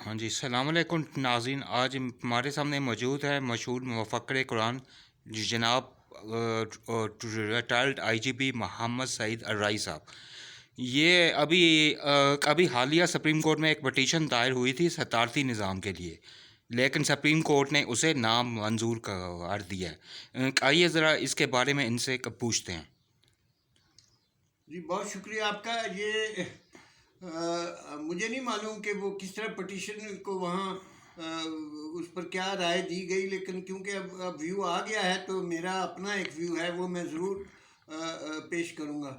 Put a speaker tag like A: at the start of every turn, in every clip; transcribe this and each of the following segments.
A: ہاں جی، السلام علیکم ناظرین. آج ہمارے سامنے موجود ہے مشہور مفکر قرآن جناب ریٹائرڈ آئی جی پی محمد سعید الرائی صاحب. یہ ابھی حالیہ سپریم کورٹ میں ایک پٹیشن دائر ہوئی تھی صدارتی نظام کے لیے، لیکن سپریم کورٹ نے اسے نامنظور قرار دیا ہے. آئیے ذرا اس کے بارے میں ان سے پوچھتے ہیں.
B: جی بہت شکریہ آپ کا. یہ مجھے نہیں معلوم کہ وہ کس طرح پٹیشن کو وہاں اس پر کیا رائے دی گئی، لیکن کیونکہ اب ویو آ گیا ہے تو میرا اپنا ایک ویو ہے وہ میں ضرور پیش کروں گا.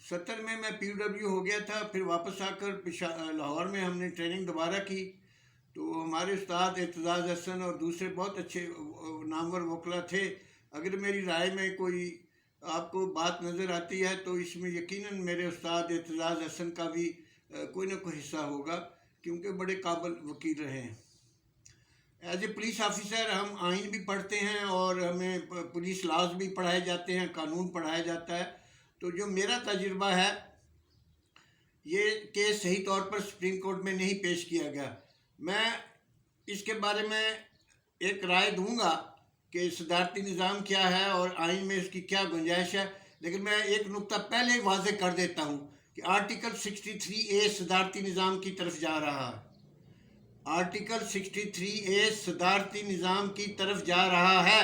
B: 70 میں پی ڈبلیو ہو گیا تھا، پھر واپس آ کر لاہور میں ہم نے ٹریننگ دوبارہ کی. تو ہمارے استاد اعتزاز حسن اور دوسرے بہت اچھے نامور وکلا تھے. اگر میری رائے میں کوئی آپ کو بات نظر آتی ہے تو اس میں یقیناً میرے استاد اعتزاز حسن کا بھی کوئی نہ کوئی حصہ ہوگا، کیونکہ بڑے قابل وکیل رہے ہیں. ایز اے پولیس آفیسر ہم آئین بھی پڑھتے ہیں اور ہمیں پولیس لاز بھی پڑھائے جاتے ہیں، قانون پڑھایا جاتا ہے. تو جو میرا تجربہ ہے، یہ کیس صحیح طور پر سپریم کورٹ میں نہیں پیش کیا گیا. میں اس کے بارے میں ایک رائے دوں گا کہ صدارتی نظام کیا ہے اور آئین میں اس کی کیا گنجائش ہے، لیکن میں ایک نقطہ پہلے واضح کر دیتا ہوں کہ آرٹیکل 63A صدارتی نظام کی طرف جا رہا ہے. آرٹیکل 63A صدارتی نظام کی طرف جا رہا ہے.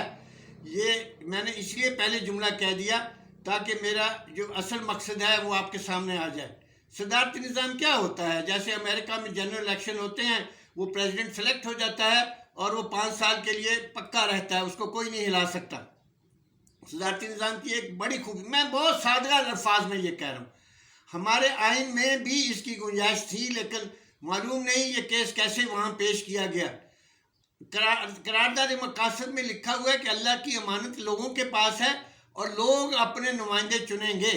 B: یہ میں نے اس لیے پہلے جملہ کہہ دیا تاکہ میرا جو اصل مقصد ہے وہ آپ کے سامنے آ جائے. صدارتی نظام کیا ہوتا ہے؟ جیسے امریکہ میں جنرل الیکشن ہوتے ہیں، وہ پریزیڈنٹ سلیکٹ ہو جاتا ہے اور وہ 5 سال کے لیے پکا رہتا ہے، اس کو کوئی نہیں ہلا سکتا. صدارتی نظام کی ایک بڑی خوبی، میں بہت سادہ الفاظ میں یہ کہہ رہا ہوں، ہمارے آئین میں بھی اس کی گنجائش تھی، لیکن معلوم نہیں یہ کیس کیسے وہاں پیش کیا گیا. قرارداد مقاصد میں لکھا ہوا ہے کہ اللہ کی امانت لوگوں کے پاس ہے اور لوگ اپنے نمائندے چنیں گے.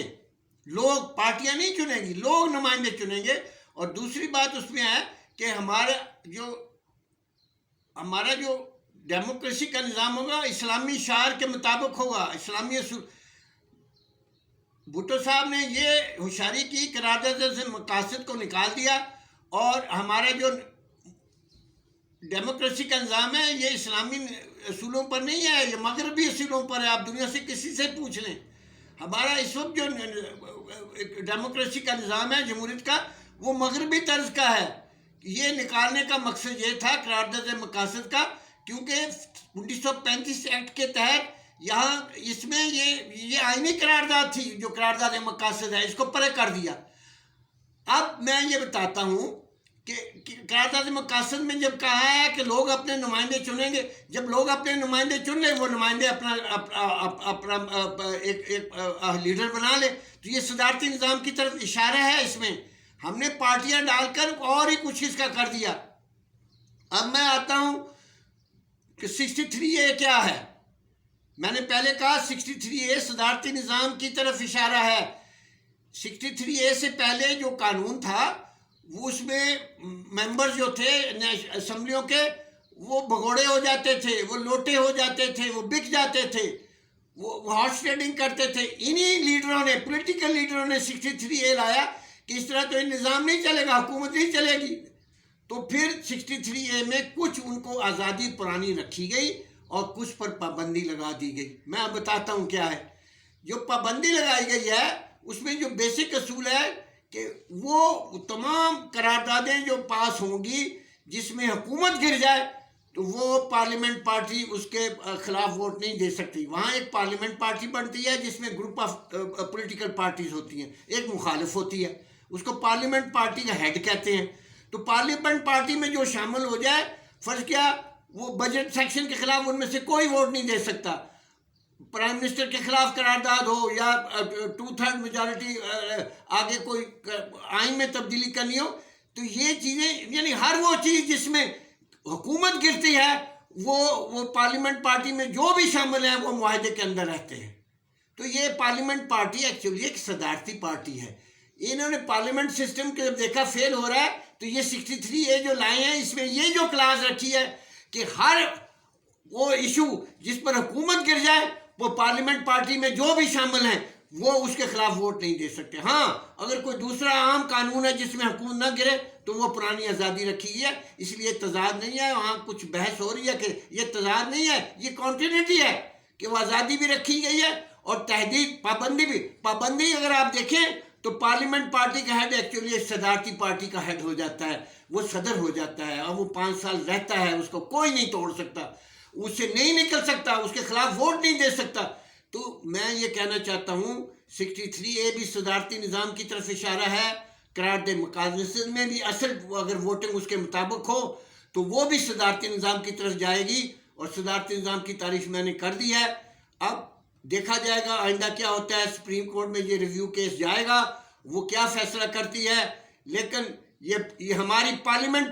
B: لوگ، پارٹیاں نہیں چنیں گی، لوگ نمائندے چنیں گے. اور دوسری بات اس میں ہے کہ ہمارا جو ڈیموکریسی کا نظام ہوگا اسلامی شعار کے مطابق ہوگا، اسلامی اصول. بھٹو صاحب نے یہ ہوشیاری کی، قرارداد سے مقاصد کو نکال دیا، اور ہمارا جو ڈیموکریسی کا نظام ہے یہ اسلامی اصولوں پر نہیں ہے، یہ مغربی اصولوں پر ہے. آپ دنیا سے کسی سے پوچھ لیں، ہمارا اس وقت جو ڈیموکریسی کا نظام ہے جمہوریت کا، وہ مغربی طرز کا ہے. یہ نکالنے کا مقصد یہ تھا قرارداد مقاصد کا، کیونکہ 1935 ایکٹ کے تحت یہاں اس میں یہ آئینی قرارداد تھی. جو قرارداد مقاصد ہے اس کو پرے کر دیا. اب میں یہ بتاتا ہوں کہ قرارداد مقاصد میں جب کہا ہے کہ لوگ اپنے نمائندے چنیں گے، جب لوگ اپنے نمائندے چن لیں، وہ نمائندے اپنا ایک لیڈر بنا لیں، تو یہ صدارتی نظام کی طرف اشارہ ہے. اس میں ہم نے پارٹیاں ڈال کر اور ہی کچھ اس کا کر دیا. اب میں آتا ہوں کہ 63A کیا ہے. میں نے پہلے کہا 63A صدارتی نظام کی طرف اشارہ ہے. 63A سے پہلے جو قانون تھا، وہ اس میں ممبر جو تھے اسمبلیوں کے، وہ بھگوڑے ہو جاتے تھے، وہ لوٹے ہو جاتے تھے، وہ بک جاتے تھے، وہ ہارس ٹریڈنگ کرتے تھے. انہی لیڈروں نے، پولیٹیکل لیڈروں نے 63A لایا کہ اس طرح تو نظام نہیں چلے گا، حکومت نہیں چلے گی. تو پھر 63A میں کچھ ان کو آزادی پرانی رکھی گئی اور کچھ پر پابندی لگا دی گئی. میں اب بتاتا ہوں کیا ہے. جو پابندی لگائی گئی ہے اس میں جو بیسک اصول ہے کہ وہ تمام قراردادیں جو پاس ہوں گی جس میں حکومت گر جائے تو وہ پارلیمنٹ پارٹی اس کے خلاف ووٹ نہیں دے سکتی. وہاں ایک پارلیمنٹ پارٹی بنتی ہے جس میں گروپ آف پولیٹیکل پارٹیز ہوتی ہیں، ایک مخالف ہوتی ہے، اس کو پارلیمنٹ پارٹی کا ہیڈ کہتے ہیں. تو پارلیمنٹ پارٹی میں جو شامل ہو جائے، فرض کیا وہ بجٹ سیکشن کے خلاف ان میں سے کوئی ووٹ نہیں دے سکتا. پرائم منسٹر کے خلاف قرارداد ہو یا 2/3 میجارٹی آگے کوئی آئین میں تبدیلی کرنی ہو، تو یہ چیزیں، یعنی ہر وہ چیز جس میں حکومت گرتی ہے وہ پارلیمنٹ پارٹی میں جو بھی شامل ہیں وہ معاہدے کے اندر رہتے ہیں. تو یہ پارلیمنٹ پارٹی ایکچولی ایک صدارتی پارٹی ہے. انہوں نے پارلیمنٹ سسٹم کے جب دیکھا فیل ہو رہا ہے تو یہ 63A جو لائے ہیں، اس میں یہ جو کلاس رکھی ہے کہ ہر وہ ایشو جس پر حکومت گر جائے، وہ پارلیمنٹ پارٹی میں جو بھی شامل ہیں وہ اس کے خلاف ووٹ نہیں دے سکتے. ہاں اگر کوئی دوسرا عام قانون ہے جس میں حکومت نہ گرے تو وہ پرانی آزادی رکھی گئی ہے, اس لیے تضاد نہیں ہے. وہاں کچھ بحث ہو رہی ہے کہ یہ تضاد نہیں ہے, یہ کانٹینیوٹی ہے کہ وہ آزادی بھی رکھی گئی ہے اور تحدید پابندی بھی. پابندی اگر آپ دیکھیں تو پارلیمنٹ پارٹی کا ہیڈ ایکچولی صدارتی پارٹی کا ہیڈ ہو جاتا ہے, وہ صدر ہو جاتا ہے اور وہ 5 سال رہتا ہے, اس کو کوئی نہیں توڑ سکتا, اس سے نہیں نکل سکتا, اس کے خلاف ووٹ نہیں دے سکتا. تو میں یہ کہنا چاہتا ہوں 63A بھی صدارتی نظام کی طرف اشارہ ہے. قرارداد مقاصد میں بھی اصل اگر ووٹنگ اس کے مطابق ہو تو وہ بھی صدارتی نظام کی طرف جائے گی, اور صدارتی نظام کی تعریف میں نے کر دی ہے. اب دیکھا جائے گا آئندہ کیا ہوتا ہے, سپریم کورٹ میں یہ ریویو کیس جائے گا, وہ کیا فیصلہ کرتی ہے. لیکن یہ ہماری پارلیمنٹ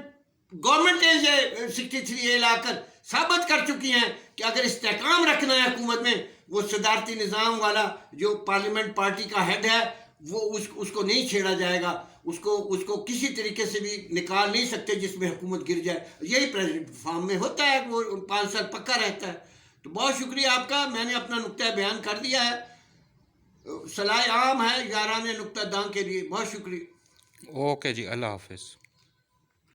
B: گورنمنٹ نے یہ 63A لا کر ثابت کر چکی ہیں کہ اگر استحکام رکھنا ہے حکومت میں, وہ صدارتی نظام والا جو پارلیمنٹ پارٹی کا ہیڈ ہے وہ اس کو نہیں چھیڑا جائے گا, اس کو کسی طریقے سے بھی نکال نہیں سکتے جس میں حکومت گر جائے. یہی پریزیڈنٹ فارم میں ہوتا ہے, وہ 5 سال پکا رہتا ہے. تو بہت شکریہ آپ کا, میں نے اپنا نقطہ بیان کر دیا ہے. صلاح عام ہے یاران نقطہ دان کے لیے. بہت شکریہ.
A: اوکے جی, اللہ حافظ.